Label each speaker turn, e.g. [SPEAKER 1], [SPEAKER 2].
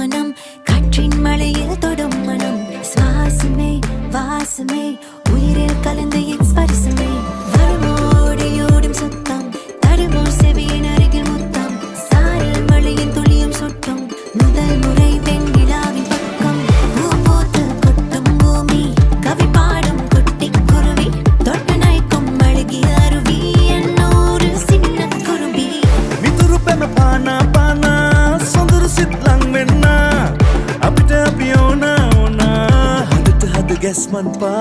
[SPEAKER 1] மனம் காற்றின் மழையில் தொடும் மனம் சுவாசமே வாசமே உயிரில் கலந்த என் ஸ்பரிசமே வருமோடியோடும் சுத்தம் தருமோ செவியின் அருகில் முத்தம் சாரல் மழையின் துளியும் சுட்டும் முதல் முறை வெண்ணிலாவின் பக்கம் பூப்பூத்து கொட்டும் பூமி கவி பாடும் குட்டி குருவி தொட்டு நைக்கும் அழகி அருவி என்னோரு சின்ன குருவி
[SPEAKER 2] Mituru pena pana pana sonduru sitlang menna apita piona ona hadu hadu gas man pa